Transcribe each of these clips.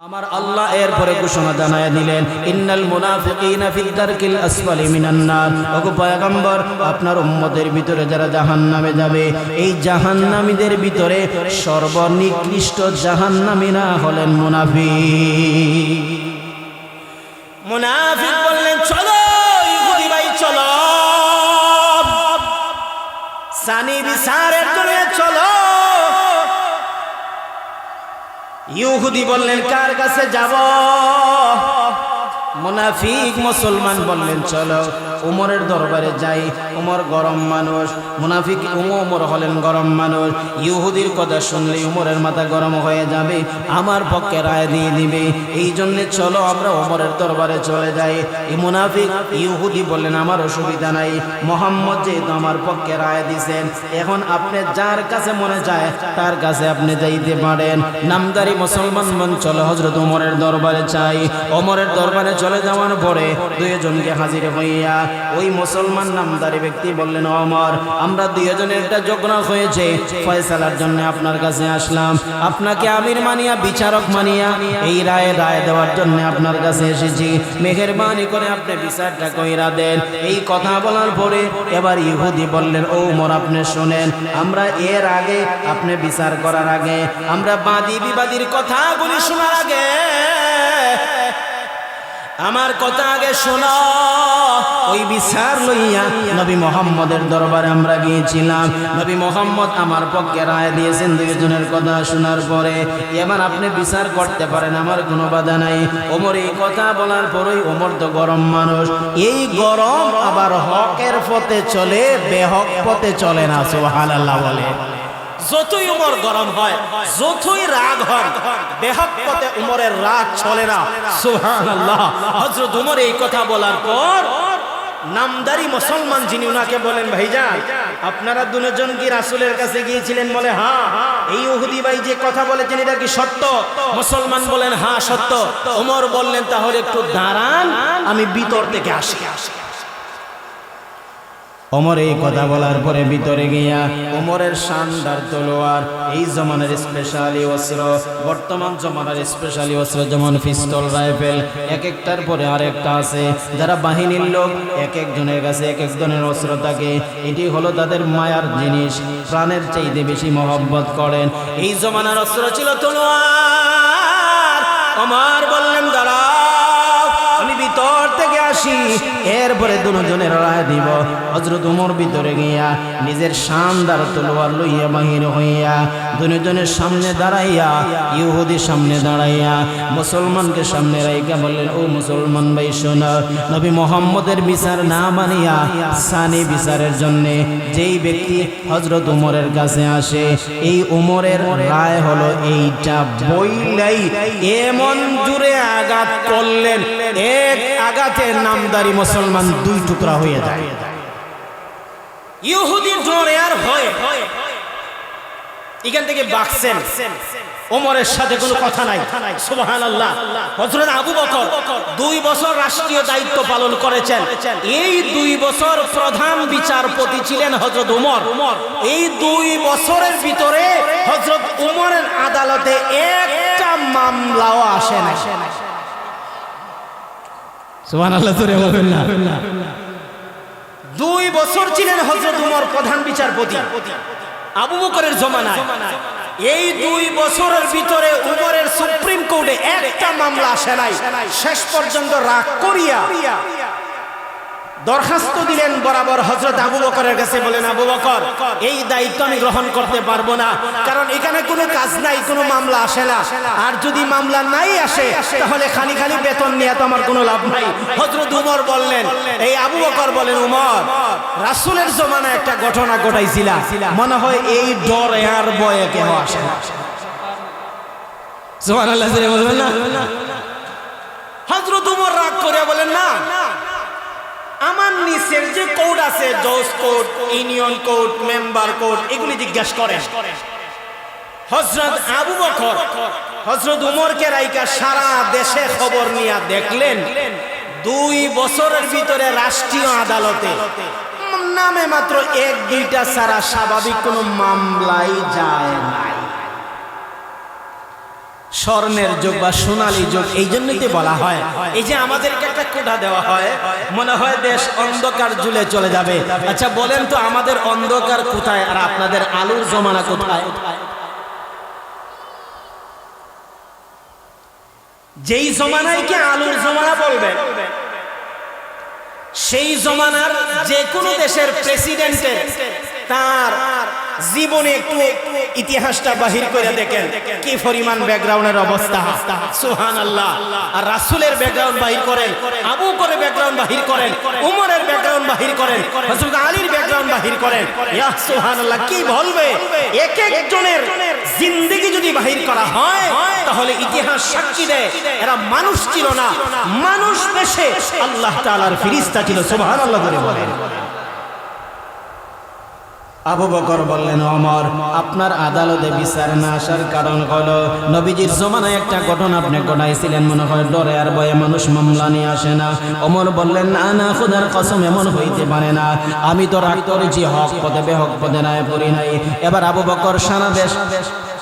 আমার আল্লাহ এরপরে ঘোষণা জানায় দিলেন, ইন্নাল মুনাফিকিনা ফিদ দারকিল আসফালি মিনান নার। ওগো পয়গম্বর, আপনার উম্মতের ভিতরে যারা জাহান্নামে যাবে, এই জাহান্নামীদের ভিতরে সর্বনিকৃষ্ট জাহান্নামীরা হলেন মুনাফিক। মুনাফিক বললেন, চলো ইহুদি ভাই চলো, সানি বিচারের জন্য চলো। ইহুদি বললেন, কার কাছে যাব? মুনাফিক মুসলমান বললেন, চলো উমরের দরবারে যাই। উমর গরম মানুষ, মুনাফিক উমর হলেন গরম মানুষ। ইহুদির কথা শুনলে উমরের মাথা গরম হয়ে যাবে, আমার পক্ষে রায় দিয়ে দিবে। এই জন্যে চলো আমরা উমরের দরবারে চলে যাই। এই মুনাফিক ইহুদি বললেন, আমার অসুবিধা নাই, মোহাম্মদ যেহেতু আমার পক্ষে রায় দিছেন, এখন আপনি যার কাছে মনে চায় তার কাছে আপনি যাইতে পারেন। নামদারি মুসলমান চলো হযরত উমরের দরবারে চাই। উমরের দরবারে চলে যাওয়ার পরে দুইজনকে হাজির হইয়া ওই মুসলমান নামদারি ব্যক্তি বললেন, ওমর, আমরা দুইজনের একটা ঝগড়া হয়েছে, ফয়সালার জন্য আপনার কাছে আসলাম। আপনাকে আমির মানিয়া, বিচারক মানিয়া এই রায় দেওয়ার জন্য আপনার কাছে এসেছি। মেহেরবানি করে আপনি বিচারটা কইরা দেন। এই কথা বলার পরে এবার ইহুদি বললেন, ও ওমর, আপনি শুনেন, আমরা এর আগে আপনি বিচার করার আগে, আমরা বাদী বিবাদীর কথাগুলি শোনার আগে আমার কথা আগে শোনো। ওই বিচার লইয়া নবী মুহাম্মদের দরবারে আমরা গিয়েছিলাম। নবী মুহাম্মদ আমার পক্ষে রায় দিয়েছেন। দুইজনের কথা শোনার পরে এবার আপনি বিচার করতে পারেন, আমার কোনো বাধা নাই। ওমর এই কথা বলার পরেই, ওমর তো গরম মানুষ, এই গরম আবার হকের পথে চলে, বেহক পথে চলে না। সুবহানাল্লাহ বলে। যতই উমর গরম হয়, যতই রাগ হয়, বেহক পথে উমরের রাগ চলে না। সুবহানাল্লাহ। হযরত উমর এই কথা বলার পর নামদারি মুসলমান যিনি, উনাকে বলেন, ভাইজান, আপনারা দুজন কি রাসূলের কাছে গিয়েছিলেন? বলে, হ্যাঁ। এই ইহুদি ভাই যে কথা বলেছেন এটা কি সত্য? মুসলমান বলেন, হ্যাঁ সত্য। ওমর বললেন, তাহলে একটু দাঁড়ান, আমি ভিতর থেকে আসি। ওমর এই কথা বলার পরে ভিতরে গিয়া ওমরের শানদার তলোয়ার, এই জমানার স্পেশালি অস্ত্র, বর্তমান জমানার স্পেশালি অস্ত্র যেমন পিস্তল, রাইফেল, এক একটার পরে আরেকটা আছে। যারা বাহিনীর লোক, এক একজনের কাছে এক এক ধরনের অস্ত্র থাকে। এটি হলো তাদের মায়ার জিনিস, প্রাণের চাইতে বেশি মহব্বত করেন। এই জমানার অস্ত্র ছিল তলোয়ার। ওমর বললেন, দাঁড়াও, আমি ভিতর থেকে আসি, এরপরে দুজনের রায় দিব। হযরত ওমর ভিতরে গিয়া নিজের শানদার তলোয়ার লইয়া বাহির হইয়া দুজনের সামনে দাঁড়াইয়া, ইহুদির সামনে দাঁড়াইয়া মুসলমানকে সামনে রাইখা বললেন, ও মুসলমান ভাই শোনো, নবী মুহাম্মদের বিচার না মানিয়া সানি বিচারের জন্য যেই ব্যক্তি হযরত ওমরের কাছে আসে, এই ওমরের রায় হলো এইটা। বইলাই এমন জুড়ে আঘাত করলেন, এক আঘাতে নামদারি মুসলমান দুই টুকরা হয়ে যায়। ইহুদির জোরে আর ভয় এখান থেকে বাঁচছেন। ওমরের সাথে কোনো কথা নাই। সুবহানাল্লাহ। হযরত আবু বকর 2 বছর রাষ্ট্রীয় দায়িত্ব পালন করেছেন। এই 2 বছর প্রধান বিচারপতি ছিলেন হযরত ওমর। এই 2 বছরের ভিতরে হযরত ওমরের আদালতে একটা মামলাও আসে না। সুবহানাল্লাহ, জোরে বলবেন না। 2 বছর ছিলেন হযরত ওমর প্রধান বিচারপতি আবু বকরের জমানায়। এই 2 বছরের ভিতরে ওমরের সুপ্রিম কোর্টে একটা মামলা আসে নাই। শেষ পর্যন্ত রাগ করিয়া দরখাস্ত দিলেন বরাবর হযরত আবু বকরের কাছে। বলেন, আবু বকর, এই দায়িত্ব আমি গ্রহণ করতে পারবো না, কারণ এখানে কোনো কাজ নাই, কোনো মামলা আসে না। আর যদি মামলা নাই আসে তাহলে খালি বেতন নিয়ে তো আমার কোনো লাভ নাই। হযরত ওমর বললেন, এই আবু বকর বলেন, ওমর, রাসূলের জমানায় একটা ঘটনা ঘটাইছিল, মনে হয় এই ডরে আর ভয়ে কেউ আসে না। সুবহানাল্লাহ, বলবেন না। হযরত ওমর রাগ করে বলেন, না, আমার নিচের যে কোড আছে, জজ code, union code, member code, এগুলি জিজ্ঞাসা করেন। হযরত আবু বকর হযরত ওমরকে রাইকা সারা দেশে খবর নিয়ে দেখলেন, 2 বছরের ভিতরে রাষ্ট্রীয় আদালতে নামে মাত্র 1-2টা ছাড়া স্বাভাবিক কোনো মামলাই যায় নাই। স্বর্ণের যুগ বা সোনালী যুগ। এই জন্যই তো বলা হয়, এই যে আমাদেরকে একটা কোটা দেওয়া হয়, মনে হয় দেশ অন্ধকার জুলে চলে যাবে। আচ্ছা বলেন তো, আমাদের অন্ধকার কোথায় আর আপনাদের আলোর জমানা কোথায়? যেই জমানায় কি আলোর জমানা বলবেন, সেই জমানার যে কোনো দেশের প্রেসিডেন্টের তার জীবনে একটু ইতিহাসটা বাহির করে দেখেন কি পরিমাণ ব্যাকগ্রাউন্ডের অবস্থা। সুবহানাল্লাহ। আর রাসূলের ব্যাকগ্রাউন্ড বাহির করেন, আবু বকরের ব্যাকগ্রাউন্ড বাহির করেন, উমরের ব্যাকগ্রাউন্ড বাহির করেন, হযরত আলীর ব্যাকগ্রাউন্ড বাহির করেন। ইয়া সুবহানাল্লাহ, কি বলবে! এক একজনের জিন্দেগি যদি বাহির করা হয় তাহলে ইতিহাস সাক্ষী দেয় এরা মানুষ ছিল না, মানুষ বেশে আল্লাহ তাআলার ফেরেশতা ছিল। সুবহানাল্লাহ করে বলেন। আবু বকর বললেন, ওমর, আপনার আদালতে বিচার না আসার কারণ হলো নবীজির জমানায় একটা ঘটনা আপনি ঘটাইছিলেন, মনে হয় ডরে আর ভয়ে মানুষ মামলা নিয়ে আসে না। ওমর বললেন, না না, খোদার কসম, এমন হইতে পারে না, আমি তো রাগ করেছি, হক পদে বেহক পদে রায় পড়ি নাই। এবার আবু বকর সারা দেশ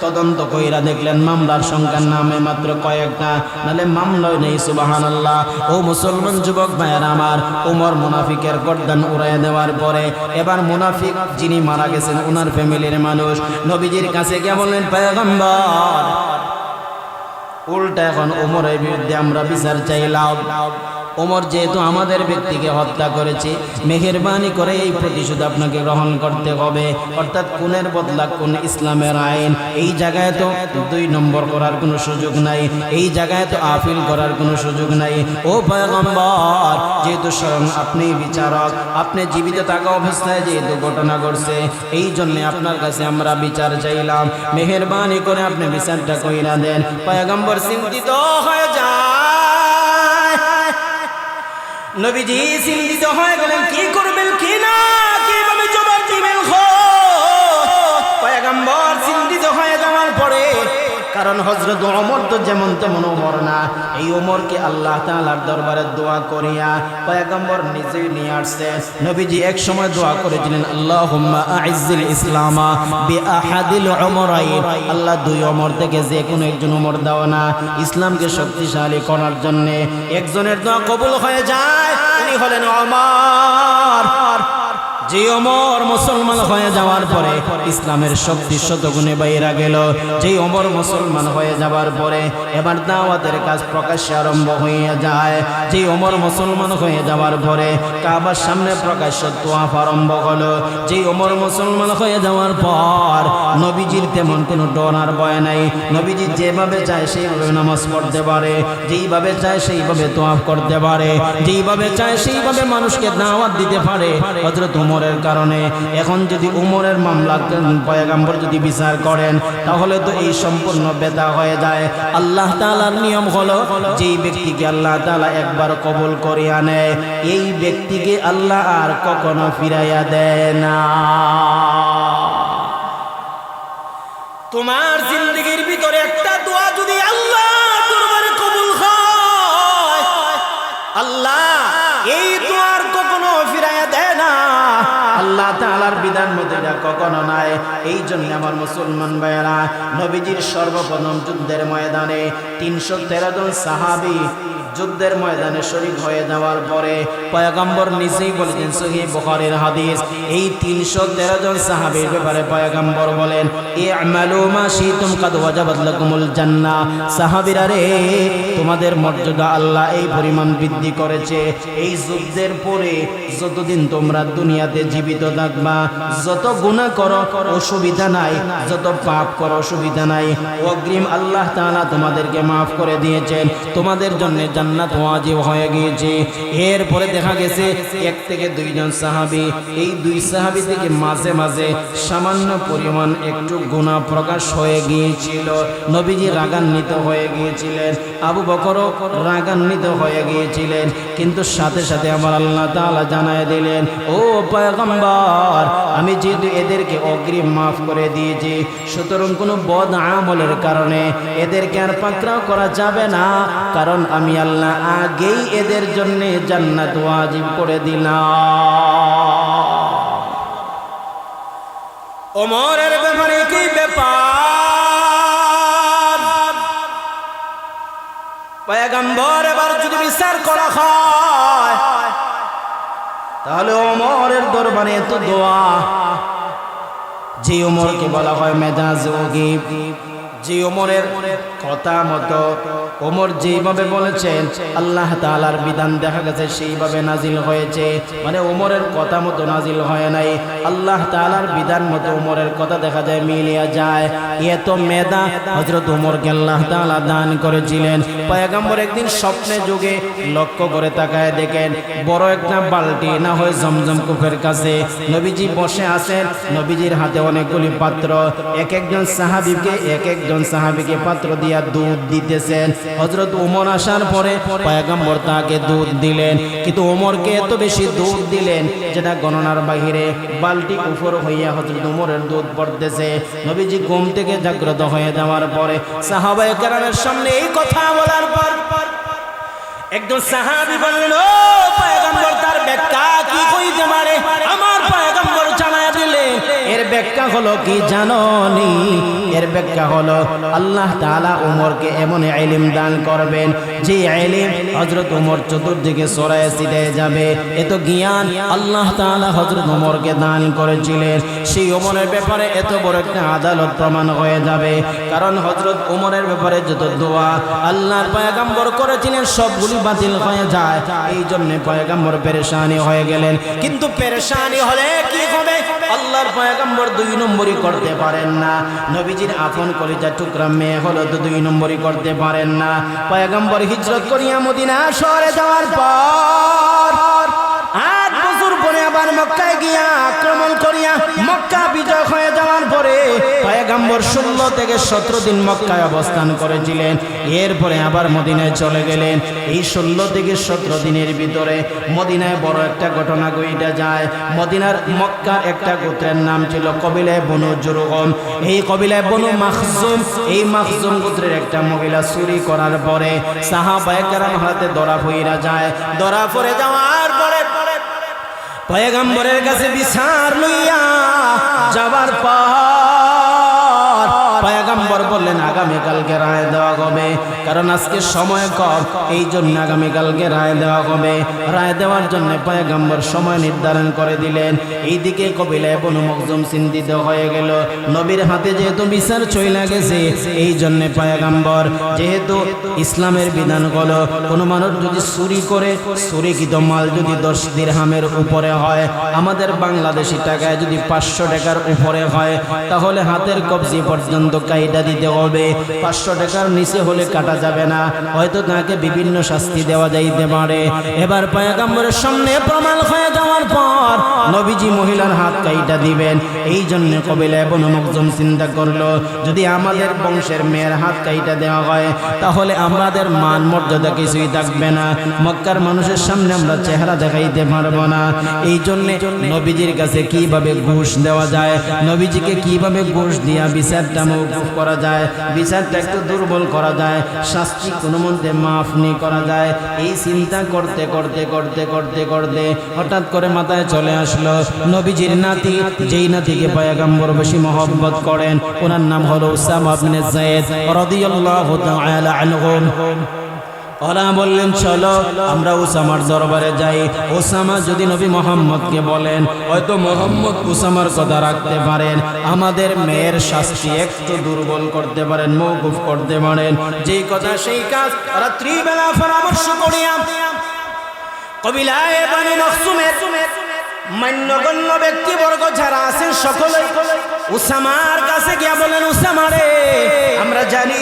তদন্ত কইরা দেখলেন মামলার সংখ্যার নামে মাত্র কয়েকটা, নালে মামলাও নেই। সুবহানাল্লাহ। ও মুসলমান যুবক ভাইয়েরা আমার, ওমর মুনাফিকের গর্দান উড়াইয়া দেওয়ার পরে এবার মুনাফিক যিনি মারা গেছেন ওনার ফ্যামিলির মানুষ নবীজির কাছে গিয়ে বললেন, পয়গম্বর, উল্টা এখন ওমরের বিরুদ্ধে আমরা বিচার চাইলাম। ওমর যেহেতু আমাদের ব্যক্তিকে হত্যা করেছে, মেহেরবানি করে এই প্রতিশোধ আপনাকে গ্রহণ করতে হবে। অর্থাৎ খুনের বদলা খুন ইসলামের আইন। এই জায়গায় তো 2 নম্বর করার কোনো সুযোগ নাই, এই জায়গায় তো আপিল করার কোনো সুযোগ নাই। ও পয়গম্বর, যেহেতু স্বয়ং আপনি বিচারক, আপনি জীবিত থাকা অবস্থায় যেহেতু ঘটনা ঘটছে, এই জন্য আপনার কাছে আমরা বিচার চাইলাম, মেহেরবানি করে আপনি বিচারটা কইরা দেন। পয়গম্বর চিন্তিত হয়ে যায়, নবীজি চিন্তিত হয়ে গেলেন, কি করবেন কি না, কিভাবে জবাব দিবেন। পয়গম্বর চিন্তিত হয়ে যাওয়ার পরে, কারণ হযরত ওমর তো যেমন তেমন ওমর না, এই ওমরকে আল্লাহ তাআলার দরবারে দোয়া করিয়া পয়গম্বর নিজেই নিয়ে আসছেন। নবীজি এক সময় দোয়া করেছিলেন, আল্লাহুম্মা আইজ্জিল ইসলামা বিআহাদিল উমরাইন, আল্লাহ 2 ওমর থেকে যে কোনো একজন ওমর দাও না, ইসলামকে শক্তিশালী করার জন্য। একজনের দোয়া কবুল হয়ে যায়, উনি হলেন ওমর। যে ওমর মুসলমান হয়ে যাওয়ার পরে ইসলামের শক্তি শতগুণে বাইরা গেল। যে ওমর মুসলমান হয়ে যাওয়ার পরে এবার দাওয়াতের কাজ প্রকাশ্যে আরম্ভ হয়ে যায়। যে ওমর মুসলমান হয়ে যাওয়ার পরে কাবার সামনে প্রকাশ্য তোয়াফ আরম্ভ হলো। যে ওমর মুসলমান হয়ে যাওয়ার পর নবীজির তেমন কোনো ডর আর ভয় নাই। নবীজি যেভাবে চায় সেইভাবে নামাজ পড়তে পারে, যেইভাবে চায় সেইভাবে তোয়াফ করতে পারে, যেইভাবে চায় সেইভাবে মানুষকে দাওয়াত দিতে পারে। হযরত উমরের কারণে এখন যদি উমরের মামলা পয়গম্বর যদি বিচার করেন তাহলে তো এই সম্পূর্ণ বেদা হয়ে যায়। আল্লাহ তাআলার নিয়ম হলো, যেই ব্যক্তিকে আল্লাহ তাআলা একবার কবুল করিয়া নেয়, এই ব্যক্তিকে আল্লাহ আর কখনো ফিরাইয়া দেয় না। তোমার জিন্দেগির ভিতরে একটা দোয়া যদি আল্লাহ দরবারে কবুল হয়, আল্লাহ এই দোয়ার কখনো ফিরাইয়া দেয় না। আল্লাহ তাআলার বিধান মতে এটা কখনো নাই। এই জন্য আমার মুসলমান ভাইয়েরা, নবীজির সর্বপ্রথম যুদ্ধের ময়দানে 313 জন সাহাবী যুদ্ধের ময়দানে শরীক হয়ে যাওয়ার পরে পয়গম্বর নিজেই বলেছেন, সহিহ বুখারীর হাদিস, এই 313 জন সাহাবীর ব্যাপারে পয়গম্বর বলেন, ই'মালু মা শিতুম কাদ ওয়াজাবাত লাকুমুল জান্নাহ। সাহাবীরা রে, তোমাদের মর্যাদা আল্লাহ এই পরিমাণ বৃদ্ধি করেছে, এই যুদ্ধের পরে যতদিন তোমরা দুনিয়াতে জীবিত থাকবা, যত গুনাহ করো অসুবিধা নাই, যত পাপ করো অসুবিধা নাই, অগ্রিম আল্লাহ তাআলা তোমাদেরকে মাফ করে দিয়েছেন, তোমাদের জন্য জান্নাত ওয়াজিব হয়ে গিয়েছে। এরপরে দেখা গেছে 1 থেকে 2 জন সাহাবী, এই 2 সাহাবী থেকে মাঝে মাঝে সামান্য পরিমাণ একটু গুনাহ প্রকাশ হয়ে গিয়েছিল। নবীজি রাগান্বিত হয়ে গিয়েছিলেন, আবু বকরও রাগান্বিত হয়ে গিয়েছিলেন, কিন্তু সাথে সাথে আমার আল্লাহ তাআলা জানায় দিলেন, ও পয়গম্বর, আমি যেহেতু এদেরকে অগ্রিম মাফ করে দিয়েছি, সুতরাং কোনো বদ আমলের কারণে এদেরকে আর পাকড়াও করা যাবে না, কারণ আমি আল্লাহ আগেই এদের জন্য জান্নাত ওয়াজিব করে দিলাম। ওমরের ব্যাপারে কি ব্যাপার, পয়গম্বর এবার যদি বিচার করা হয় তাহলে ওমরের দরবারে এত দোয়া, যে ওমরকে বলা হয় মেজাজযোগী, যে ওমরের কথা মতো ওমর যেইভাবে বলেছেন আল্লাহ তাআলার বিধান দেখা গেছে সেইভাবে নাজিল হয়েছে, মানে ওমরের কথা মতো নাজিল হয় নাই, আল্লাহ তাআলার বিধান মতো ওমরের কথা দেখা যায় মিলিয়ে যায়। এত মেধা হযরত ওমরকে আল্লাহ তাআলা দান করেছিলেন। পয়গম্বর একদিন স্বপ্নে যুগে লক্ষ্য করে তাকায় দেখেন বড় একটা বালতি না হয় জমজম কূপের কাছে নবীজি বসে আছেন, নবীজির হাতে অনেকগুলি পাত্র, এক একজন সাহাবীকে পাত্র দিয়া দুধ দিতেছেন। হযরত ওমর আসার পরে পয়গম্বর তাকে দুধ দিলেন, কিন্তু ওমরকে এত বেশি দুধ দিলেন যেটা গণনার বাহিরে। বালতি উপর হইয়া হযরত ওমরের দুধ পড়তেছে। নবীজি ঘুম থেকে জাগ্রত হয়ে যাওয়ার পরে সাহাবায়ে কেরামের সামনে এই কথা বলার পর একজন সাহাবী বললেন, ও পয়গম্বর, তার ব্যাখ্যা কি কইতে পারে? আমার পয়গম্বর জানায়া দিলেন এর ব্যাখ্যা হলো কি জানোনি? এর ব্যাখ্যা হলো আল্লাহ তাআলা ওমরকে এমন ইলম দান করবেন যে ইলম হযরত ওমর চতুর্দিকে ছড়ায় ছিটিয়ে যাবে। এত জ্ঞান আল্লাহ তাআলা হযরত ওমরকে দান করেছিলেন। সেই ওমরের ব্যাপারে এত বড় একটা আদালত প্রমাণ হয়ে যাবে, কারণ হযরত ওমরের ব্যাপারে যত দোয়া আল্লাহর পয়গম্বর করেছিলেন সবগুলি বাতিল হয়ে যায়। এই জন্য পয়গম্বর পেরেশানি হয়ে গেলেন। কিন্তু পেরেশানি হলে কি হবে? আল্লাহর পয়গম্বর দুই নম্বরই করতে পারেন না। নবীজির আপন কলিজার টুকরা মেয়ে হলো তো দুই নম্বরই করতে পারেন না। পয়গম্বর হিজরত করিয়া মদিনা শহরে যাওয়ার পর 8 বছর পরে আবার মক্কায় গিয়া আক্রমণ করিয়া মক্কা বিজয় হয়ে যাওয়ার পরে পয়গম্বর 16 থেকে 17 দিন মক্কায় অবস্থান করেছিলেন। এরপরে আবার মদিনায় চলে গেলেন। এই 16 থেকে 17 দিনের ভিতরে মদিনায় বড় একটা ঘটনা ঘটে যায়। মদিনার মক্কার একটা গোত্রের নাম ছিল কবিলায়ে বনু জুরহুম। এই কবিলায়ে বনু মাখজুম, এই মাখজুম গোত্রের একটা মহিলা চুরি করার পরে সাহাবায়ে কেরাম হাতে ধরা পড়ে যায়। ধরা পড়ে যাওয়ার পরে পয়গম্বরের কাছে বিচার লইয়া যাবার পর পয়গম্বর বললেন আগামীকালকে রায় দেওয়া হবে, কারণ আজকে সময় কম, এই জন্য আগামীকালকে রায় দেওয়া হবে। রায় দেওয়ার জন্য পয়গম্বর সময় নির্ধারণ করে দিলেন। এইদিকে কবিলায়ে বনু মাখজুম চিন্তিত হয়ে গেল, নবীর হাতে যেহেতু বিচার চইলা গেছে, এই জন্য পয়গম্বর যেহেতু ইসলামের বিধান হলো কোনো মানুষ যদি চুরি করে, চুরিকৃত মাল যদি 10 দিরহামের উপরে হয়, আমাদের বাংলাদেশি টাকায় যদি 500 টাকার উপরে হয়, তাহলে হাতের কবজি পর্যন্ত কাইটা দিতে হবে। 500 টাকার নিচে হলে কাটা যাবে না, হয়তো তাকে বিভিন্ন শাস্তি দেওয়া যাইতে পারে। এবার পয়গম্বরের সামনে প্রমাণ হয়ে যাওয়ার পর নবীজি মহিলার হাত কাইটা দিবেন। এই জন্য কবিলায়ে বনু মাখজুম চিন্তা করলো, যদি আমাদের বংশের মেয়ের হাত কাইটা দেওয়া হয় তাহলে আমাদের মান মর্যাদা কিছুই থাকবে না, মক্কার মানুষের সামনে আমরা চেহারা দেখাইতে পারবো না। এই জন্য নবীজির কাছে কিভাবে ঘুষ দেওয়া যায়, নবীজিকে কিভাবে ঘুষ দিয়া বিচারটা মওকুফ করা যায়, বিচারটা একটু দুর্বল করা যায়, শাস্তি কোনো মধ্যে মাফ নি করা যায়, এই চিন্তা করতে করতে করতে করতে করতে হঠাৎ করে মাথায় চলে আসলো নবীজির নাতি, যেই নাতিকে পয়গম্বর বেশি মহব্বত করেন, ওনার নাম হলো উসামা ইবনে যায়েদ রাদিয়াল্লাহু তাআলা আনহু। ওরা বললেন চলো আমরা উসামার দরবারে যাই। উসামা যদি নবী মুহাম্মদকে বলেন, হয়তো মুহাম্মদ উসামার কথা রাখতে পারেন, আমাদের মেয়ের শাস্তি একটু দুর্বল করতে পারেন, মওকুফ করতে পারেন। যেই কথা সেই কাজ। রাত্রিবেলা পরামর্শ করিয়া কবিলায়ে বনু মাখজুমের মান্যগণ্য ব্যক্তিবর্গ যারা আছেন সকলে উসামার কাছে গিয়া বলেন, উসামা রে, আমরা জানি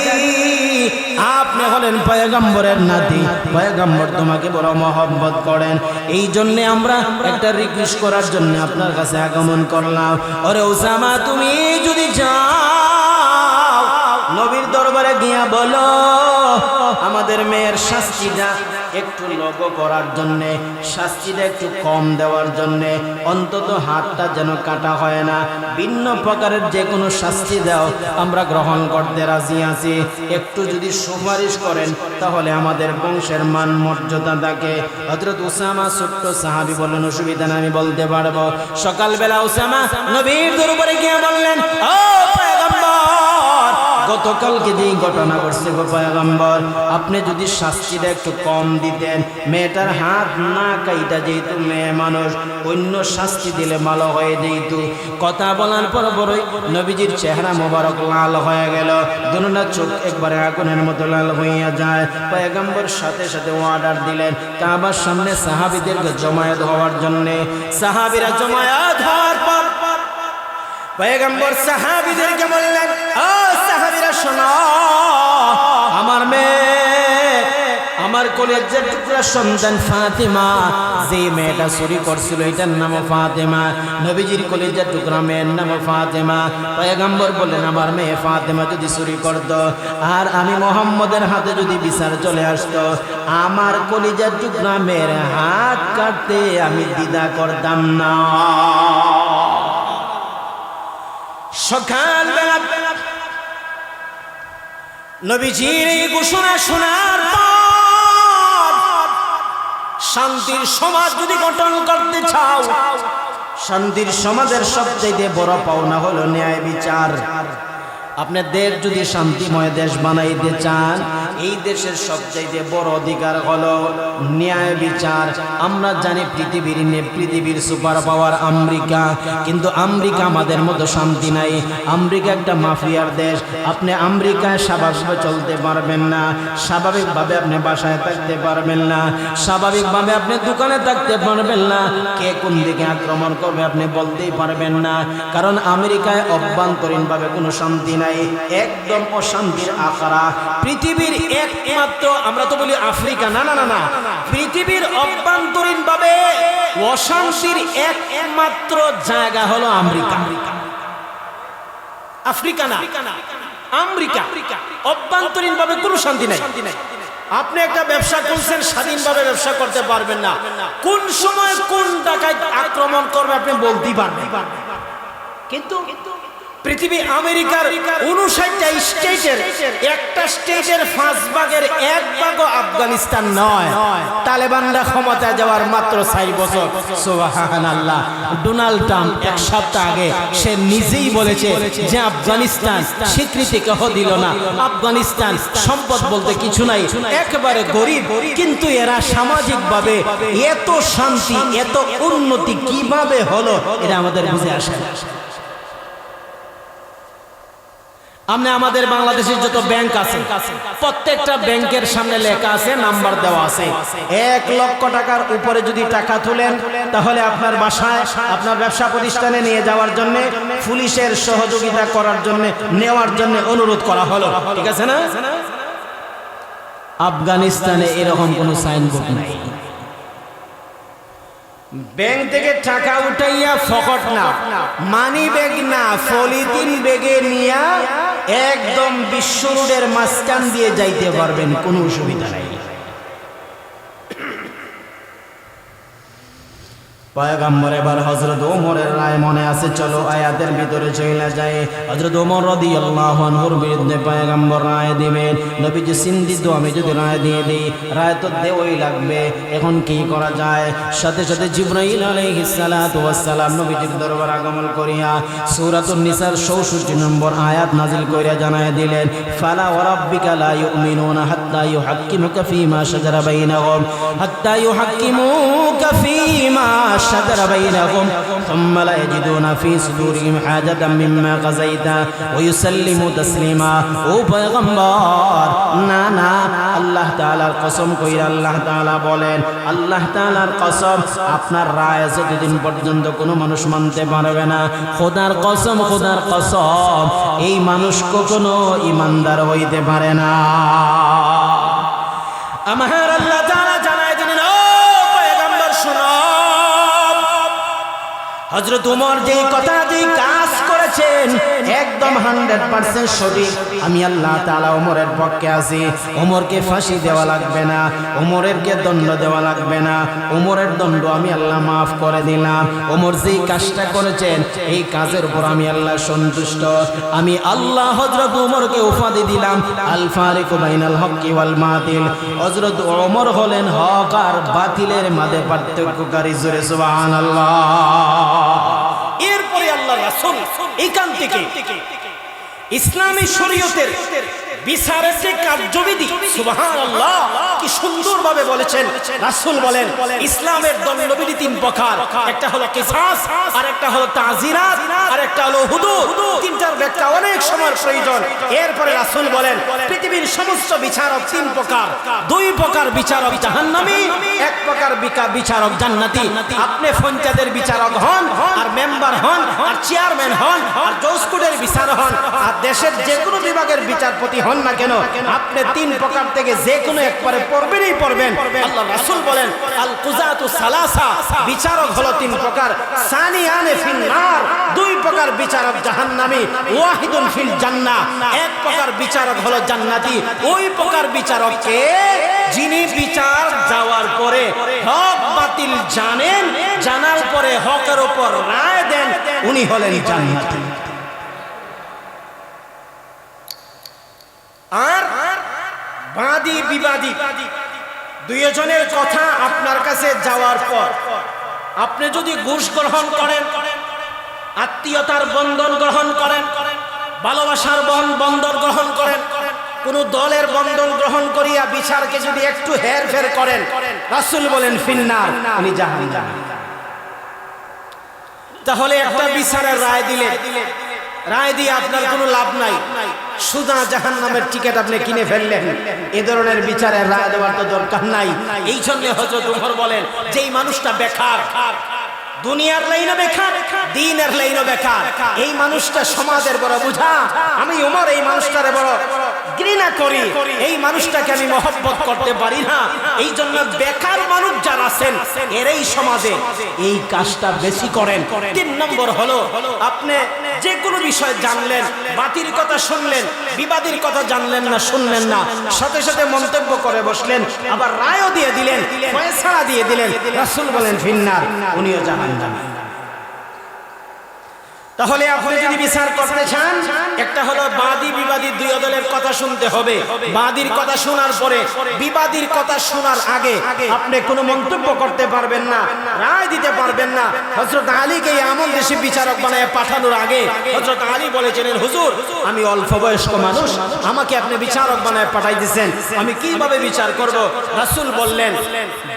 আপনি হলেন পয়গম্বরের নাতি, পয়গম্বর তোমাকে বড় মহব্বত করেন, এই জন্য আমরা একটা রিকোয়েস্ট করার জন্য আপনার কাছে আগমন করলাম। ওরে উসামা, তুমি যদি যাও নবীর দরবারে গিয়া বলো আমাদের মেয়ের শাস্তিটা একটু লঘু করার জন্যে, শাস্তিটা একটু কম দেওয়ার জন্যে, অন্তত হাতটা যেন কাটা হয় না, ভিন্ন প্রকারের যে কোনো শাস্তি দাও আমরা গ্রহণ করতে রাজি আছি। একটু যদি সুপারিশ করেন তাহলে আমাদের বংশের মান মর্যাদা থাকে। হযরত উসামা ছোট্ট সাহাবী বললেন, অসুবিধা না, আমি বলতে পারবো। সকালবেলা উসামা নবীর দরবারে গিয়ে বললেন, ও পয়গম্বর, গতকালকে যেই ঘটনা ঘটছে গো পয়গম্বর, আপনি যদি শাস্তিটা একটু কম দিতেন, মেয়েটার হাত না কাইটা যেহেতু মেয়ে মানুষ, অন্য শাস্তি দিলে ভালো হয়ে যেত। কথা বলার পর বড়ই নবীজির চেহারা মোবারক লাল হয়ে গেল, দুনোটা চোখ একবারে আগুনের মতো লাল হইয়া যায়। পয়গম্বর সাথে সাথে অর্ডার দিলেন কাবার সামনে সাহাবীদেরকে জমায়েত হওয়ার জন্য। সাহাবীরা জমায়েত হওয়ার পর পয়গম্বর সাহাবীদেরকে বললেন, ও সাহাবীরা শোনো, আমার মেয়ে, আমার কলেজের টুকরা সন্তান ফাতেমা, যে মেয়েটা চুরি করছিল এটার নাম ফাতেমা, নবীজির কলেজের টুকরা মেয়ের নাম ফাতেমা। পয়গম্বর বললেন, আমার মেয়ে ফাতেমা যদি চুরি করত আর আমি মুহাম্মদের হাতে যদি বিচার চলে আসতো, আমার কলেজের টুকরা মেয়ের হাত কাটতে আমি দ্বিধা করতাম না। সকালবেলা নবীজির এই ঘোষণা শোনার পর, শান্তির সমাজ যদি গঠন করতে চাও, শান্তির সমাজের সবচেয়ে বড় পাওনা হলো ন্যায় বিচার। আপনার দেশ যদি শান্তিময় দেশ বানাইতে চান, এই দেশের সবচেয়ে বড় অধিকার হলো ন্যায় বিচার। আমরা জানি পৃথিবীর সুপার পাওয়ার আমেরিকা, কিন্তু আমেরিকা আমাদের মতো শান্তি নাই। আমেরিকা একটা মাফিয়ার দেশ। আপনি আমেরিকায় স্বাভাবিকভাবে চলতে পারবেন না, স্বাভাবিকভাবে আপনি বাসায় থাকতে পারবেন না, স্বাভাবিকভাবে আপনি দোকানে থাকতে পারবেন না। কে কোন দিকে আক্রমণ করবে আপনি বলতেই পারবেন না, কারণ আমেরিকায় অভ্যন্তরীণভাবে কোনো শান্তি নাই, একদম অশান্তির আখড়া। পৃথিবীর একমাত্র, আমরা তো বলি আফ্রিকা, না না না না, পৃথিবীর অভ্যন্তরীণভাবে অশান্তির একমাত্র জায়গা হলো আমেরিকা। আফ্রিকা না, আমেরিকা। অভ্যন্তরীণভাবে কোনো শান্তি নাই। আপনি একটা ব্যবসা করছেন, স্বাধীনভাবে ব্যবসা করতে পারবেন না। কোন সময় কোন ডাকাত আক্রমণ করবে আপনি বলতেই পারবেন। কিন্তু পৃথিবী আমেরিকার 59টা স্টেটের একটা স্টেটের 5 ভাগের 1 ভাগও আফগানিস্তান নয়। তালেবানরা ক্ষমতায় যাওয়ার মাত্র 4 বছর। সুবহানাল্লাহ। ডোনাল্ড ট্রাম্প 1 সপ্তাহ আগে সে নিজেই বলেছে যে আফগানিস্তান স্বীকৃতি কেহ দিল না, আফগানিস্তান সম্পদ বলতে কিছু নাই, একেবারে গরিব, কিন্তু এরা সামাজিকভাবে এত শান্তি, এত উন্নতি কিভাবে হলো এটা আমাদের বুঝে আসে না। আপনি আমাদের বাংলাদেশের যত ব্যাংক আছে, প্রত্যেকটা ব্যাংকের সামনে লেখা আছে, নাম্বার দেওয়া আছে। 1 লক্ষ টাকার উপরে যদি টাকা তোলেন, তাহলে আপনার বাসায়, আপনার ব্যবসা প্রতিষ্ঠানে নিয়ে যাওয়ার জন্য পুলিশের সহযোগিতা করার জন্য, নেওয়ার জন্য অনুরোধ করা হলো। ঠিক আছে না? আফগানিস্তানে এরকম কোনো সাইনবোর্ড নাই। ব্যাংক থেকে টাকা উঠাইয়া ফকট না, মানি ব্যাগ না, পলিথিন ব্যাগে নিয়ে একদম বিশ্ব রোডের মাঝখান দিয়ে যাইতে পারবেন, কোনো অসুবিধা নাই। পয়গম্বর এবার হযরত ওমরের রায় মনে আছে, চলো আয়াতের ভিতরে চলে যায়। হযরত ওমর রাদিয়াল্লাহু আনহুর বিরুদ্ধে পয়গম্বর রায় দিবেন। নবীজি চিন্তিত, আমি যদি রায় দিয়ে দিই, রায় তো দেওয়াই লাগবে, এখন কি করা যায়? সাথে সাথে জিবরাইল আলাইহিস সালাতু ওয়াস সালাম নবীজির দরবার আগমন করিয়া সূরাতুন নিসার 64 নম্বর আয়াত নাযিল কইরা জানায় দিলেন, ফালা ওয়া রাব্বিকা লা ইউমিনুনা হাত্তা ইউহাক্কিমুকা ফীমা শাজারা বাইনাহুম, হাত্তা ইউহাক্কিমুকা ফীমা শাজার বাইনাহুম সুম্মা লা ইয়াজিদুনা ফি সুদুরিহিম হাজাতাম মিম্মা কাযাইতা ওয়া ইউসাল্লিমু তাসলিমা। ও পয়গম্বর, না না, আল্লাহ তাআলার কসম কইরা আল্লাহ তাআলা বলেন, আল্লাহ তাআলার কসম, আপনার রায় যতদিন পর্যন্ত কোনো মানুষ মানতে পারবে না, খোদার কসম, খোদার কসম, এই মানুষ কখনো ঈমানদার হইতে পারে না। আমার আল্লাহ তাআলা জানায় দিলেন, ও পয়গম্বর শোনো, হযরত ওমর যেই কথা, যেই কাজ করেছেন একদম 100% সঠিক। আমি আল্লাহ তাআলা ওমরের পক্ষে আছি। ওমরকে ফাঁসি দেওয়া লাগবে না, ওমরেরকে দণ্ড দেওয়া লাগবে না, ওমরের দণ্ড আমি আল্লাহ মাফ করে দিলাম। ওমর যেই কাজটা করেছেন এই কাজের উপর আমি আল্লাহ সন্তুষ্ট। আমি আল্লাহ হযরত ওমরকে উপাধি দিলাম আল ফারিকু বাইনাল হক্কি ওয়াল বাতিল। হযরত ওমর হলেন হক আর বাতিলের মাঝে পার্থক্যকারী। জোরে সুবহানাল্লাহ। এরপরে আল্লাহ রাসূল এইখান থেকে ইসলামী শরীয়তের বিচারের যে কার্যবিধি, সুবহানাল্লাহ, কি সুন্দরভাবে বলেছেন রাসূল। বলেন ইসলামের দণ্ডবিধি তিন প্রকার, একটা হলো কিসাস, আর একটা হলো তাজিরাত, আর একটা হলো হুদুদ। তিনটার ব্যাখ্যা অনেক সময়ের প্রয়োজন। এরপরে রাসূল বলেন পৃথিবীর সমস্ত বিচারক তিন প্রকার, দুই প্রকার বিচারক জাহান্নামী, এক প্রকার বিচারক জান্নাতি। আপনি পঞ্চায়েতের বিচারক হন, আর মেম্বার হন, আর চেয়ারম্যান হন, আর জজ কোর্টের বিচারক হন, আর দেশের যে কোনো বিভাগের বিচারপতি হন না কেন, আপনি তিন প্রকার থেকে যে কোনো একবারে পড়বেনই পড়বেন। আল্লাহ রাসূল বলেন আল কুজাতু সালাসা, বিচারক হলো তিন প্রকার, সানিয়ানে ফিন নার, দুই প্রকার বিচারক জাহান্নামী, ওয়াহিদুন ফিল জান্নাহ, এক প্রকার বিচারক হলো জান্নাতি। ওই প্রকার বিচারককে যিনি বিচার যাওয়ার পরে হক বাতিল জানেন, জানার পরে হকের উপর রায় দেন, উনি হলেন জান্নাতি। আর বাদী বিবাদী দুইজনের কথা আপনার কাছে যাওয়ার পর আপনি যদি ঘুষ গ্রহণ করেন, আত্মীয়তার বন্ধন গ্রহণ করেন, ভালোবাসার বন্ধন গ্রহণ করেন, কোন দলের বন্ধন গ্রহণ করিয়া বিচারকে যদি একটু হেরফের করেন, রাসূল বলেন ফিন্নার, উনি জাহান্নামী। তাহলে একটা বিচারের রায় দিলে, রায় দিয়ে আপনার কোনো লাভ নাই, সুদা জাহান্নামের টিকিট আপনি কিনে ফেললেন। এ ধরনের বিচারের রায় দেওয়ার তো দরকার নাই। এই জন্য হযরত ওমর বলেন যেই মানুষটা বেকার, দুনিয়ার লাইনে বেকার, দ্বীনের লাইনে বেকার, এই মানুষটা সমাজের বড় বোঝা। আমি ওমর এই মানুষটারে বড় ঘৃণা করি, এই মানুষটাকে আমি মহব্বত করতে পারি না। এই জন্য বেকার মানুষ যারা আছেন এরাই সমাজে এই কাজটা বেশি করেন। তিন নম্বর হলো আপনি যে কোনো বিষয় জানলেন, বাতিল কথা শুনলেন, বিবাদীর কথা জানলেন না, শুনলেন না, সাথে সাথে মন্তব্য করে বসলেন, আবার রায়ও দিয়ে দিলেন, ফয়সালা দিয়ে দিলেন, রাসূল বলেন ফিন্নার, উনিও জাহান্নামী। তাহলে আপনি যদি বিচার করতে চান, একটা হলো বাদী বিবাদী দুই দলের কথা শুনতে হবে। বাদীর কথা শোনার পরে, বিবাদীর কথা শোনার আগে আপনি কোনো মন্তব্য করতে পারবেন না, রায় দিতে পারবেন না। হযরত আলীকে এমন দেশে বিচারক বানায় পাঠানোর আগে হযরত আলী বলেছিলেন, হুজুর আমি অল্প বয়স্ক মানুষ, আমাকে আপনি বিচারক বানায় পাঠাই দিয়েছেন, আমি কিভাবে বিচার করব? রাসূল বললেন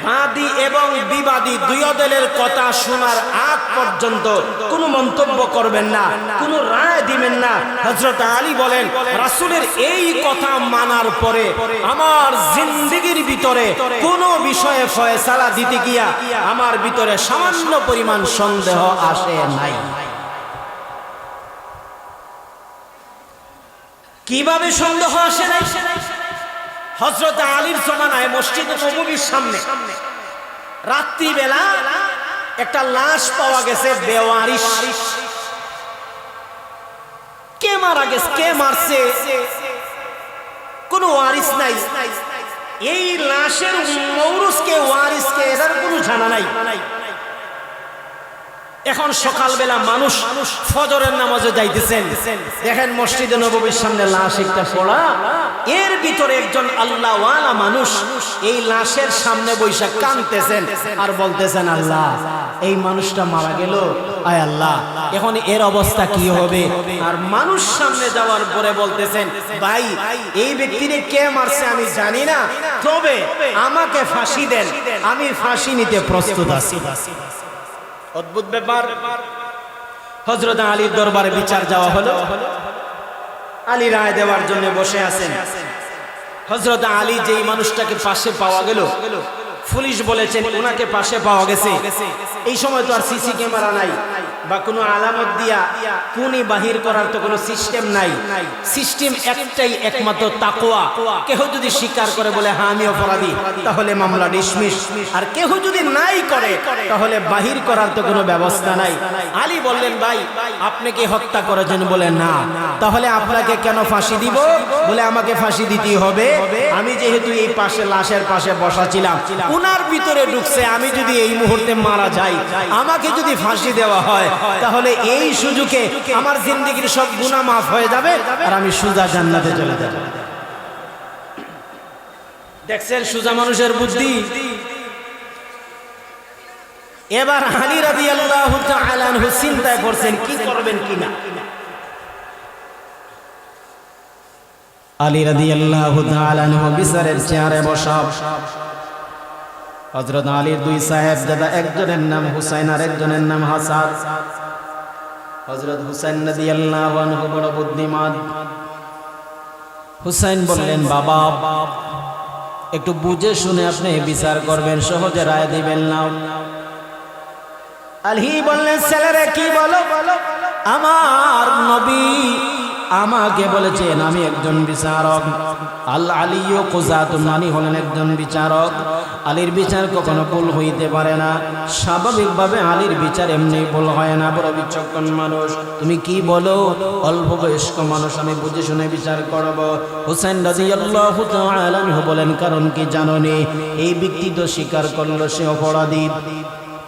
বাদী এবং বিবাদী দুই দলের কথা শোনার আগ পর্যন্ত কোনো মন্তব্য করবেন না, কোনো রায় দিবেন না। হযরত আলী বলেন রাসূলের এই কথা মানার পরে আমার জিন্দেগীর ভিতরে কোনো বিষয়ে ফয়সালা দিতে গিয়া আমার ভিতরে সামান্য পরিমাণ সন্দেহ আসে নাই। কিভাবে সন্দেহ আসে নাই? হযরত আলীর জমানায় মসজিদ নববীর সামনে রাত্রিবেলা একটা লাশ পাওয়া গেছে, বেওয়ারিশ। কে মারা গেছে, কে মারছে, কোনো ওয়ারিস নাই। এই লাশের মৌরুসকে ওয়ারিসকে এটার কোনো জানা নাই। এখন সকালবেলা মানুষ ফজরের নামাজে যাইতেছেন, দেখেন মসজিদে নববীর সামনে লাশ একটা পড়া, এর ভিতরে একজন আল্লাহওয়ালা মানুষ এই লাশের সামনে বৈশা কাঁদতেছেন আর বলতেছেন আল্লাহ এই মানুষটা মারা গেল, আয় আল্লাহ এখন এর অবস্থা কি হবে? আর মানুষ সামনে যাওয়ার পরে বলতেছেন ভাই এই ব্যক্তিরে কে মারছে আমি জানি না, তবে আমাকে ফাঁসি দেন, আমি ফাঁসি নিতে প্রস্তুত আছি। অদ্ভুত ব্যাপার। হযরত আলীর দরবারে বিচার যাওয়া হলো, আলী রায় দেওয়ার জন্য বসে আছেন। হযরত আলী যেই মানুষটাকে পাশে পাওয়া গেল, পুলিশ বলেছেন ওনাকে পাশে পাওয়া গেছে। এই সময় তো আর সিসি ক্যামেরা নাই বা কোনো আলামত দিয়া কোনি বাহির করার তো কোনো সিস্টেম নাই। সিস্টেম একটাই, একমাত্র তাকওয়া। কেহ যদি স্বীকার করে বলে হ্যাঁ আমি অপরাধী, তাহলে মামলা ডিসমিস। আর কেহ যদি নাই করে তাহলে বাহির করার তো কোনো ব্যবস্থা নাই। আলী বললেন ভাই আপনি কি হত্যা করেছেন? বলে না। তাহলে আপনাকে কেন ফাঁসি দিব? বলে আমাকে ফাঁসি দিতেই হবে, আমি যেহেতু এই পাশে লাশের পাশে বসা ছিলাম, উনার ভিতরে ঢুকছে, আমি যদি এই মুহূর্তে মারা যাই, আমাকে যদি ফাঁসি দেওয়া হয় তাহলে এই সুযোগে আমার জিন্দেগীর সব গুনাহ মাফ হয়ে যাবে আর আমি সোজা জান্নাতে চলে যাব। দেখছেন সোজা মানুষের বুদ্ধি। এবার আলী রাদিয়াল্লাহু তাআলা আনহু চিন্তায় পড়ছেন কি করবেন কিনা। আলী রাদিয়াল্লাহু তাআলা আনহু বিচারের চেয়ারে বসা। হযরত আলীর দুই সাহেবজাদা, একজনের নাম হুসাইন আর একজনের নাম হাসান। হযরত হুসাইন রাদিয়াল্লাহু আনহু বড় বুদ্ধিমান। হুসাইন বললেন, বাবা একটু বুঝে শুনে আপনি বিচার করবেন, সহজে রায় দিবেন না। আলী বললেন, ছেলেরে কি বলো? আমার নবী আমাকে বলেছেন আমি একজন বিচারক। আল আলিয়্যু কুযাতুন, মানি হলেন একজন বিচারক। আলীর বিচার কখনো ভুল হইতে পারে না। স্বাভাবিকভাবে আলীর বিচার এমনি ভুল হয় না, বড় বিচক্ষণ মানুষ। তুমি কি বলো? অল্প বয়স্ক মানুষ, আমি বুঝে শুনে বিচার করব। হুসাইন রাদিয়াল্লাহু তাআলা আনহু বলেন, কারণ কি জানোনি? এই ব্যক্তি তো স্বীকার করলো সে অপরাধী।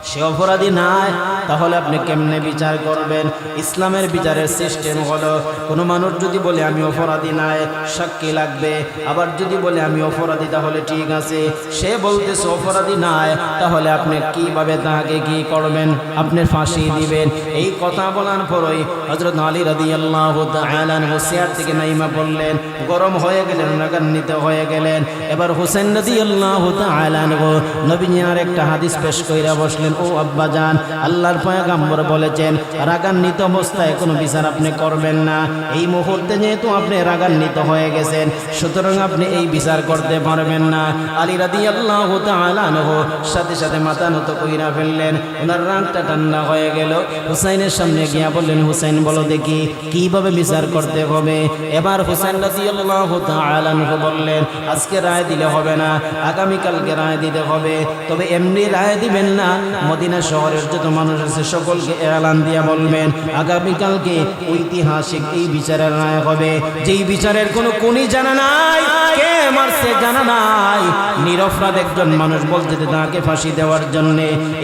সে অপরাধী নাই, তাহলে আপনি কেমনে বিচার করবেন? ইসলামের বিচারের সিস্টেম হলো, কোনো মানুষ যদি বলে আমি অপরাধী নাই, সাক্ষী লাগবে। আবার যদি বলে আমি অপরাধী, তাহলে ঠিক আছে। সে বলতেছে অপরাধী নাই, তাহলে আপনি কিভাবে তাকে কি করবেন? আপনি ফাঁসি দিবেন। এই কথা বলার পরই হযরত আলী রাদিয়াল্লাহু তাআলা আনহু চেয়ার থেকে নাইমা পড়লেন, গরম হয়ে গেলেন, রাগান্বিত হয়ে গেলেন। এবার হুসাইন রাদিয়াল্লাহু তাআলা আনহু নবীজি আর একটা হাদিস পেশ কইরা বসলেন, ও আব্বাজান, আল্লাহর পয়গম্বর বলেছেন রাগান্বিত অবস্থায় কোনো বিচার আপনি করবেন না। এই মুহূর্তে যেহেতু আপনি রাগান্বিত হয়ে গেছেন, সুতরাং আপনি এই বিচার করতে পারবেন না। আলী রাদিয়াল্লাহু তাআলা আনহু সাথে সাথে মাথা নত কইরা ফেললেন। ওনার রাগটা ঠান্ডা হয়ে গেল। হুসাইনের সামনে গিয়া বললেন, হুসাইন বলো দেখি কিভাবে বিচার করতে হবে? এবার হুসাইন রাদিয়াল্লাহু তাআলা আনহু বললেন, আজকে রায় দিলে হবে না, আগামীকালকে রায় দিতে হবে। তবে এমনি রায় দিবেন না, মদিনা শহরের যত মানুষ আছে সকলকে এলান দিয়া বলবেন আগামীকালকে ঐতিহাসিক এই বিচারের রায় হবে। যেই বিচারের কোনো কোনি জানা নাই, কে মারছে জানা নাই, নিরপরাধ একজন মানুষ বলতে তাকে ফাঁসি দেওয়ার জন্য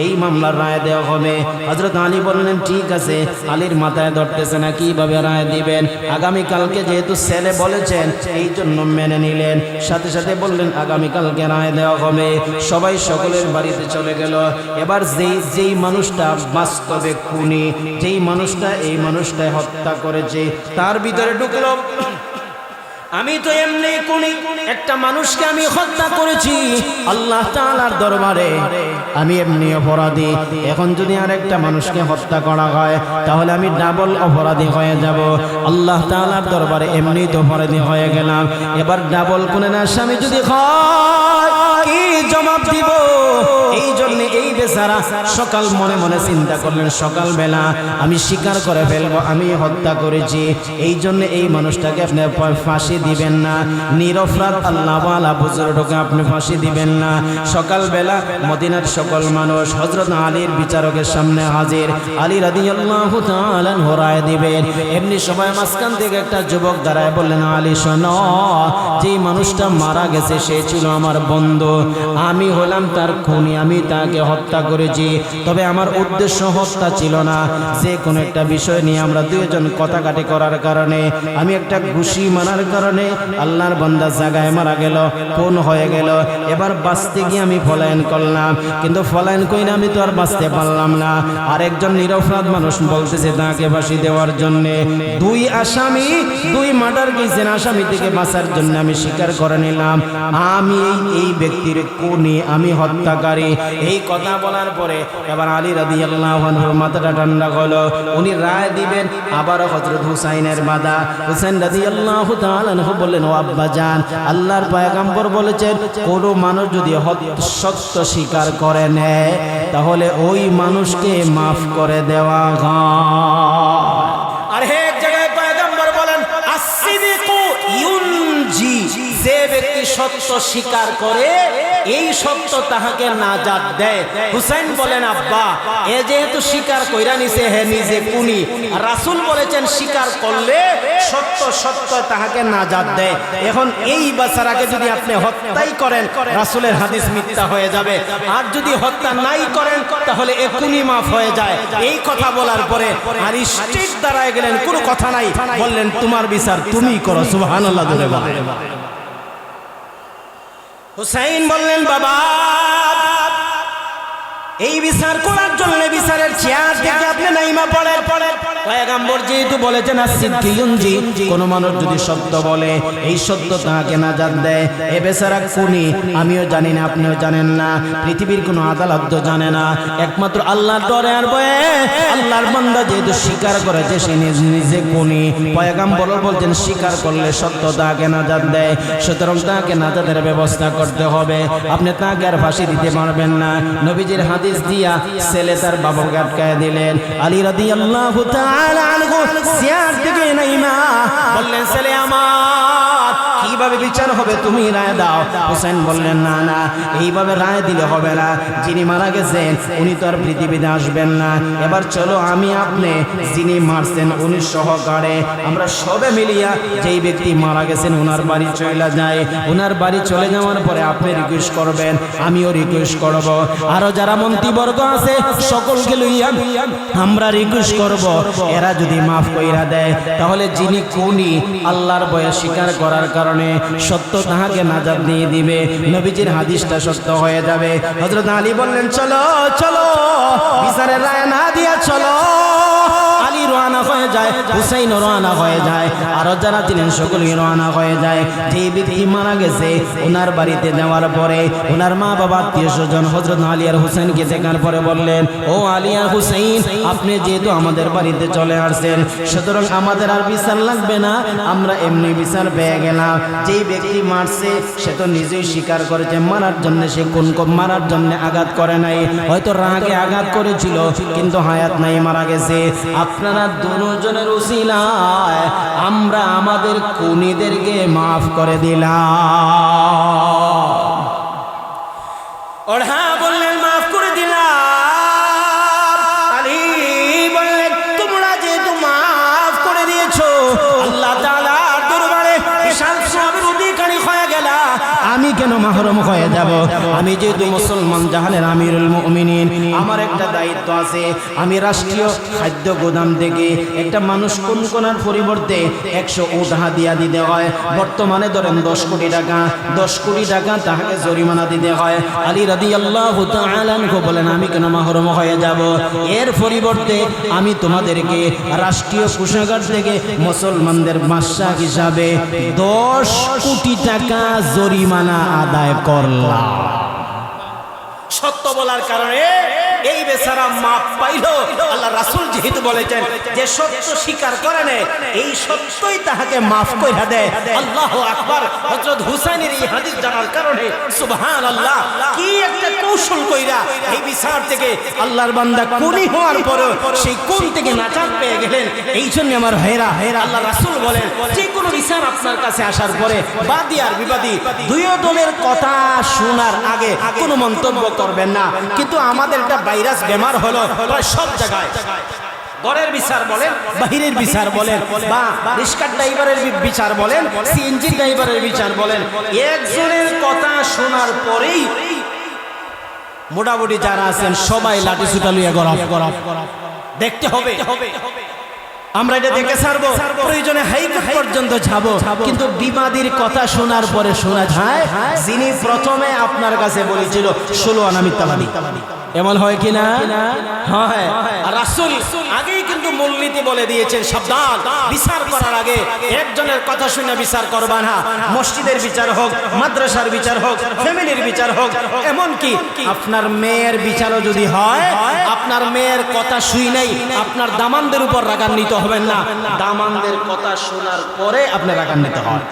এই মামলার রায় দেওয়া হবে। হযরত আলী বললেন, ঠিক আছে। আলীর মাথায় ধরতেছে না কিভাবে রায় দিবেন। আগামীকালকে যেহেতু ছেলে বলেছেন, এই জন্য মেনে নিলেন। সাথে সাথে বললেন আগামীকালকে রায় দেওয়া হবে। সবাই সকলের বাড়িতে চলে গেল। এবার যেই মানুষটা বাস্তবে খুনি, যেই মানুষটা এই মানুষটাই হত্যা করেছে, তার ভিতরে ঢুকলো, আমি তো এমনি খুনি, একটা মানুষকে আমি হত্যা করেছি আল্লাহ তাআলার দরবারে, আমি এমনি অপরাধী। এখন যদি আরেকটা মানুষকে হত্যা করা হয়, তাহলে আমি ডাবল অপরাধী হয়ে যাব। আল্লাহ তাআলার দরবারে এমনি তো অপরাধী হয়ে গেলাম, এবার ডাবল খুনের আসামি যদি হয় কি জবাব দিব? এই জন্য এই বেচারা সকাল মনে মনে চিন্তা করলেন, সকালবেলা আমি স্বীকার করে ফেলবো আমি হত্যা করেছি। এই জন্য এই মানুষটাকে আপনি ফাঁসি দিবেন না। নিরপরাধ আল্লাহওয়ালা বুজুর্গকে আপনি ফাঁসি দিবেন না। সকালবেলা মদিনার সকল মানুষ হযরত আলীর বিচারকের সামনে হাজির। আলী রাদিয়াল্লাহু তাআলা আনহু রায় দিবেন। এমনি সবাই মাঝখান থেকে একটা যুবক দাঁড়ায় বললেন, আলী শোনো, যেই মানুষটা মারা গেছে সে ছিল আমার বন্ধু, আমি হলাম তার খুনি, আমি তাকে হত্যা করেছি। তবে আমার উদ্দেশ্য হত্যা ছিল না। যে কোনো একটা বিষয় নিয়ে আমরা দুইজন কথাকাটি করার কারণে, আমি একটা ঘুষি মারার কারণে আল্লাহর বান্দা জায়গায় মারা গেল, খুন হয়ে গেল। এবার বাঁচতে গিয়ে আমি পলায়ন করলাম, কিন্তু পলায়ন কইরা আমি তো আর বাঁচতে পারলাম না। আরেকজন নিরপরাধ মানুষ বলতেছে তাকে ফাঁসি দেওয়ার জন্য। দুই আসামি, দুই মার্ডার কেসের আসামি থেকে বাঁচার জন্য আমি স্বীকার করে নিলাম আমি এই ব্যক্তির খুনি, আমি হত্যাকারী। এই কথা বলার পরে এবার আলী রাদিয়াল্লাহু আনহুর মাথাটা ঠান্ডা হলো। উনি রায় দিবেন। আবার হযরত হুসাইনের বাদা। হুসাইন রাদিয়াল্লাহু তাআলা আনহু বললেন, ও আব্বাজান, আল্লাহর পয়গম্বর বলেছেন কোন মানুষ যদি সত্য স্বীকার করে নেয়, তাহলে ওই মানুষকে মাফ করে দেওয়া হয়। আর এক জায়গায় পয়গম্বর বলেন, as-sidqu ইউনজি, যে ব্যক্তি সত্য স্বীকার করে এই সত্য তাহাকে নাজাত দেয়। হুসাইন বলেন, আব্বা এ যেহেতু স্বীকার কইরা নিছে হে নিজে খুনি, রাসূল বলেছেন স্বীকার করলে সত্য সত্য তাহাকে নাজাত দেয়। এখন এই বেচারাকে যদি আপনি হত্যাই করেন, রাসূলের হাদিস মিথ্যা হয়ে যাবে। আর যদি হত্যা নাই করেন, তাহলে এ খুনি মাফ হয়ে যায়। এই কথা বলার পরে আর স্ট্রিট দাঁড়ায় গেলেন, কোনো কথা নাই, বললেন তোমার বিচার তুমি করো। সুবহানাল্লাহ বলে বলেন। হুসাইন বললেন, বাবা এই বিচার করার জন্য বিচারের চেয়ার থেকে আপনি নাইমা পড়েন। পয়গম্বর যেহেতু বলেছেন আসিদ্দিয়ুনজি, কোন মানুষ যদি সত্য বলে এই সত্য তাকে নাজাত দেয়। এ বেচারা খুনি, আমিও জানি না, আপনিও জানেন না, পৃথিবীর কোনো আদালত তো জানে না, একমাত্র আল্লাহর ডরে আর ভয়ে আল্লাহর বান্দা যেহেতু স্বীকার করেছে সে নিজে খুনি। পয়গম্বর বলছেন স্বীকার করলে সত্য তাকে নাজাত দেয়, সুতরাং তাকে নাজাতের ব্যবস্থা করতে হবে। আপনি তাকে আর ফাঁসি দিতে পারবেন না। নবীজির হাদিস দিয়া ছেলে তার বাবাকে আটকায় দিলেন। আলী রাদিয়াল্লাহু তাআলা আনহু সিয়ার দিকে নাইমা বললেন, ছেলে আমার কিভাবে বিচার হবে তুমি রায় দাও। হোসেন বললেন, না না, এইভাবে রায় দিলে হবে না, যিনি মারা গেছেন উনি তো আর পৃথিবীতে আসবেন না। এবার চলো আমি আপনি যিনি মারছেন উনি সহকারে আমরা সবে মিলিয়া যেই ব্যক্তি মারা গেছেন ওনার বাড়ি চলে যায়। ওনার বাড়ি চলে যাওয়ার পরে আপনি রিকোয়েস্ট করবেন, আমিও রিকোয়েস্ট করব, আরো যারা মন্ত্রীবর্গ আছে সকলকে লইয়া আমরা রিকোয়েস্ট করব। এরা যদি মাফ কইরা দেয় তাহলে যিনি খুনি আল্লাহর ভয়ে স্বীকার করার কারণে সত্য তাহাকে নাজাত দিয়ে দিবে, নবীজির হাদিসটা সত্য হয়ে যাবে। হযরত আলী বললেন, চলো চলো, বিচারের রায় না দিয়া চলো। আলী রওনা হয়ে যায়, হুসাইন রওনা হয়ে যায়, আরো যারা ছিলেন সকলেই রওনা হয়ে যায়। যে ব্যক্তি মারা গেছে ওনার বাড়িতে যাওয়ার পরে ওনার মা বাবা আত্মীয় স্বজন হযরত আলী আর হুসাইনকে দেখার পরে বললেন, ও আলী আর হুসাইন, আপনি যেহেতু আমাদের বাড়িতে চলে আসছেন সুতরাং আমাদের আর বিচার লাগবে না, আমরা এমনি বিচার পেয়ে গেলাম। যেই ব্যক্তি মারছে সে তো নিজেই স্বীকার করেছে মারার জন্য, সে কোন মারার জন্য আঘাত করে নাই, হয়তো রাগে আঘাত করেছিল কিন্তু হায়াত নাই, মারা গেছে। আপনারা দুজনের উসিলায় আমরা আমাদের খুনিদেরকে মাফ করে দিলাম। ওরা বললেন মাফ করে দিলাম। আলী বললেন, তোমরা যেহেতু মাফ করে দিয়েছো আল্লাহ তাআলার দরবারে বিশাল সওয়াবের অধিকারী হয়ে গেলা, আমি কেন মাহরুম হয়ে যাব? আমি যেহেতু মুসলমান জাহানের আমিরুল মুমিনিন, আমার একটা দায়িত্ব আছে। আমি রাষ্ট্রীয় খাদ্য গোদাম থেকে একটা মানুষ কোন কোনার পরিবর্তে 100 উট হাদিয়া দিতে হয়। বর্তমানে ধরেন 10 কোটি টাকা, 10 কোটি টাকা তাহাকে জরিমানা দিতে হয়। আলী রাদিয়াল্লাহু তাআলা আনহু বলেন, আমি কেন মাহরুম হয়ে যাব? এর পরিবর্তে আমি তোমাদেরকে রাষ্ট্রীয় কোষাগার থেকে মুসলমানদের বাদশা হিসাবে 10 কোটি টাকা জরিমানা আদায় করলাম। সত্য বলার কারণে এই বেচারা মাপ পাইল। আল্লাহ রাসূল যেহেতু বলেছেন যে সত্য স্বীকার করে না এই সত্যই তাহাকে মাফ কইরা দেয়। আল্লাহু আকবার। হযরত হুসাইনের এই হাদিস জানার কারণে সুবহানাল্লাহ, কি একটা কৌশল কইরা এই বিচার থেকে আল্লাহর বান্দা খুনি হওয়ার পরে সেই কোন থেকে নাজাত পেয়ে গেলেন। এই জন্য আমার হেরা আল্লাহ রাসূল বলেন, যে কোনো বিচার আপনার কাছে আসার পরে বাদী আর বিবাদী দুই দলের কথা শোনার আগে কোনো মন্তব্য করবেন না। কিন্তু আমাদের একটা ভাইরাস বেমার হলো প্রায় সব জায়গায়, ঘরের বিচার বলেন, বাহিরের বিচার বলেন, বা রিক্সা ড্রাইভারের বিচার বলেন, সিএনজি ড্রাইভারের বিচার বলেন, একজনের কথা শোনার পরেই মোটামুটি যারা আছেন সবাই লাঠি ছুটা লইয়া গরম দেখতে হবে। আমরা এটা দেখে ছাড়বো, প্রয়োজনে হাইকোর্ট পর্যন্ত যাব, কিন্তু বিবাদীর কথা শোনার পরে শোনা যায় যিনি প্রথমে আপনার কাছে বলেছিল 16 আনা মিথ্যাবাদী। এমন হয় কিনা? হয়। রাসূল আগেই কিন্তু মূলনীতি বলে দিয়েছেন, সাবধান, বিচার করার আগে একজনের কথা শুনে বিচার করবা না। মসজিদের বিচার হোক, মাদ্রাসার বিচার হোক, ফ্যামিলির বিচার হোক, এমন কি আপনার মেয়ের বিচারও যদি হয়, আপনার মেয়ের কথা শুই নাই আপনার দামানদের উপর রাগান্বিত হবেন না, দামানদের কথা শোনার পরে আপনার রাগান্বিত হন।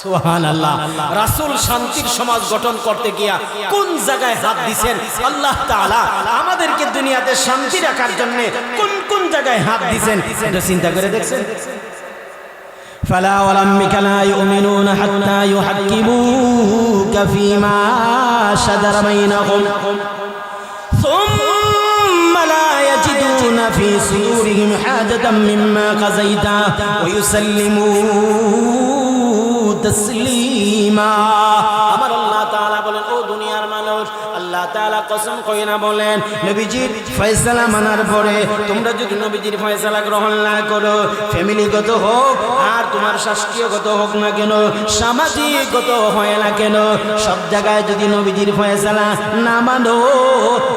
সুবহানাল্লাহ। রাসূল শান্তির সমাজ গঠন করতে গিয়া কোন জায়গায় হাত দিবেন? আল্লাহ তাআলা আমাদেরকে দুনিয়াতে শান্তি রাখার জন্য কোন কোন জায়গায় হাত দিবেন এটা চিন্তা করে দেখছেন? ফালা ওয়ালাম্মিকা লা ইউমিনুনা হাত্তা ইউহাক্কিমুকা ফীমা শাজারা বাইনাহুম সুম্মা লা ইয়াজিদুনা ফী সুদুরিহিম হাজাতাম মিম্মা কাযাইতা ওয়া ইউসাল্লিমু তাসলিমা। আমার আল্লাহ তাআলা বলেন, ও দুনিয়ার মানুষ, আল্লাহ তাআলা কসম কইরা বলেন নবীজির ফয়সালা মানার পরে তোমরা যদি নবীজির ফয়সালা গ্রহণ না করো, ফ্যামিলিগত হোক আর তোমার শাসकीयগত হোক না কেন, সামাজিকগত হয় না কেন, সব জায়গায় যদি নবীজির ফয়সালা না মানো,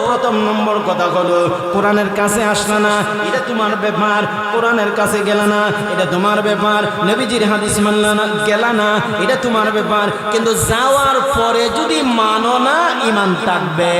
প্রথম নম্বর কথা হলো কোরআনের কাছে আসলা না, এটা তোমার ব্যাপার। কোরআনের কাছে গেলা না, এটা তোমার ব্যাপার। নবীজির হাদিস মানলা না, গেলা না, এটা তোমার ব্যাপার। কিন্তু যাওয়ার পরে যদি মানো না, ঈমান থাকবে